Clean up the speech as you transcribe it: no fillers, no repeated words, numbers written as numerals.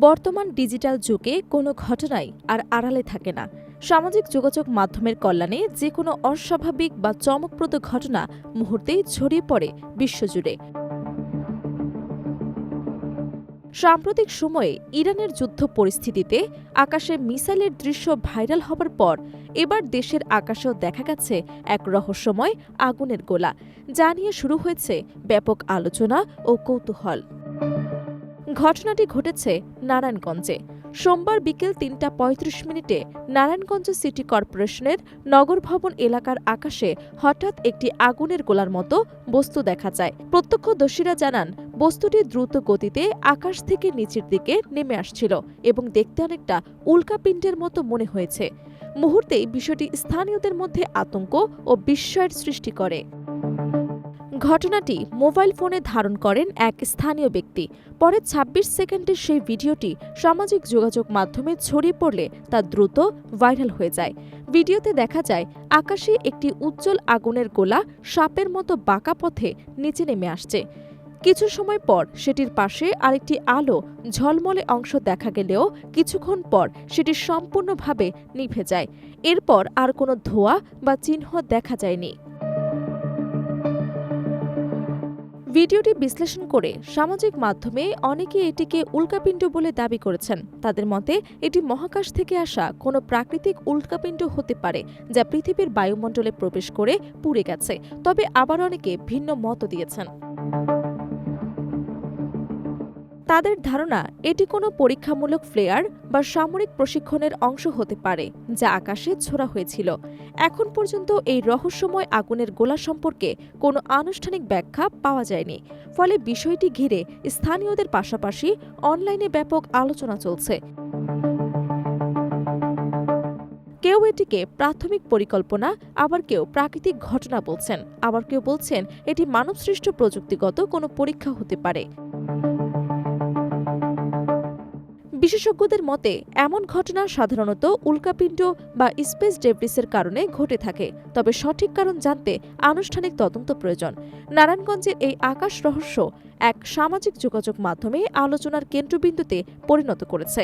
বর্তমান ডিজিটাল যুগে কোনো ঘটনাই আর আড়ালে থাকে না। সামাজিক যোগাযোগ মাধ্যমের কল্যাণে যে কোনো অস্বাভাবিক বা চমকপ্রদ ঘটনা মুহূর্তেই ছড়িয়ে পড়ে বিশ্বজুড়ে। সাম্প্রতিক সময়ে ইরানের যুদ্ধ পরিস্থিতিতে আকাশে মিসাইলের দৃশ্য ভাইরাল হবার পর এবার দেশের আকাশেও দেখা গেছে এক রহস্যময় আগুনের গোলা, যা নিয়ে শুরু হয়েছে ব্যাপক আলোচনা ও কৌতূহল। ঘটনাটি ঘটেছে নারায়ণগঞ্জে। সোমবার বিকেল ৩টা ৩৫ মিনিটে নারায়ণগঞ্জ সিটি কর্পোরেশনের নগর ভবন এলাকার আকাশে হঠাৎ একটি আগুনের গোলার মতো বস্তু দেখা যায়। প্রত্যক্ষদর্শীরা জানান, বস্তুটি দ্রুত গতিতে আকাশ থেকে নিচের দিকে নেমে আসছিল এবং দেখতে অনেকটা উল্কাপিণ্ডের মতো মনে হয়েছে। মুহূর্তেই বিষয়টি স্থানীয়দের মধ্যে আতঙ্ক ও বিস্ময়ের সৃষ্টি করে। ঘটনাটি মোবাইল ফোনে ধারণ করেন এক স্থানীয় ব্যক্তি। পরে ২৬ সেকেন্ডের সেই ভিডিওটি সামাজিক যোগাযোগ মাধ্যমে ছড়িয়ে পড়লে তা দ্রুত ভাইরাল হয়ে যায়। ভিডিওতে দেখা যায় আকাশে একটি উজ্জ্বল আগুনের গোলা সাপের মতো বাঁকা পথে নিচে নেমে আসছে। কিছু সময় পর সেটির পাশে আরেকটি আলো ঝলমলে অংশ দেখা গেলেও কিছুক্ষণ পর সেটি সম্পূর্ণভাবে নিভে যায়। এরপর আর কোনো ধোঁয়া বা চিহ্ন দেখা যায়নি। ভিডিওটি বিশ্লেষণ করে সামাজিক মাধ্যমে অনেকে এটিকে উল্কাপিণ্ড বলে দাবি করেছেন। তাদের মতে এটি মহাকাশ থেকে আসা কোনো প্রাকৃতিক উল্কাপিণ্ড হতে পারে, যা পৃথিবীর বায়ুমণ্ডলে প্রবেশ করে পুড়ে গেছে। তবে আবার অনেকে ভিন্ন মত দিয়েছেন। তাদের ধারণা, এটি কোনো পরীক্ষামূলক ফ্লেয়ার বা সামরিক প্রশিক্ষণের অংশ হতে পারে, যা আকাশে ছোড়া হয়েছিল। এখন পর্যন্ত এই রহস্যময় আগুনের গোলা সম্পর্কে কোনো আনুষ্ঠানিক ব্যাখ্যা পাওয়া যায়নি। ফলে বিষয়টি ঘিরে স্থানীয়দের পাশাপাশি অনলাইনে ব্যাপক আলোচনা চলছে। কেউ এটিকে প্রাথমিক পরিকল্পনা, আবার কেউ প্রাকৃতিক ঘটনা বলছেন, আবার কেউ বলছেন এটি মানবসৃষ্ট প্রযুক্তিগত কোনো পরীক্ষা হতে পারে। বিশেষজ্ঞদের মতে এমন ঘটনা সাধারণত উল্কাপিণ্ড বা স্পেস ডেব্রিসের কারণে ঘটে থাকে। তবে সঠিক কারণ জানতে আনুষ্ঠানিক তদন্ত প্রয়োজন। নারায়ণগঞ্জের এই আকাশ রহস্য এক সামাজিক যোগাযোগ মাধ্যমে আলোচনার কেন্দ্রবিন্দুতে পরিণত করেছে।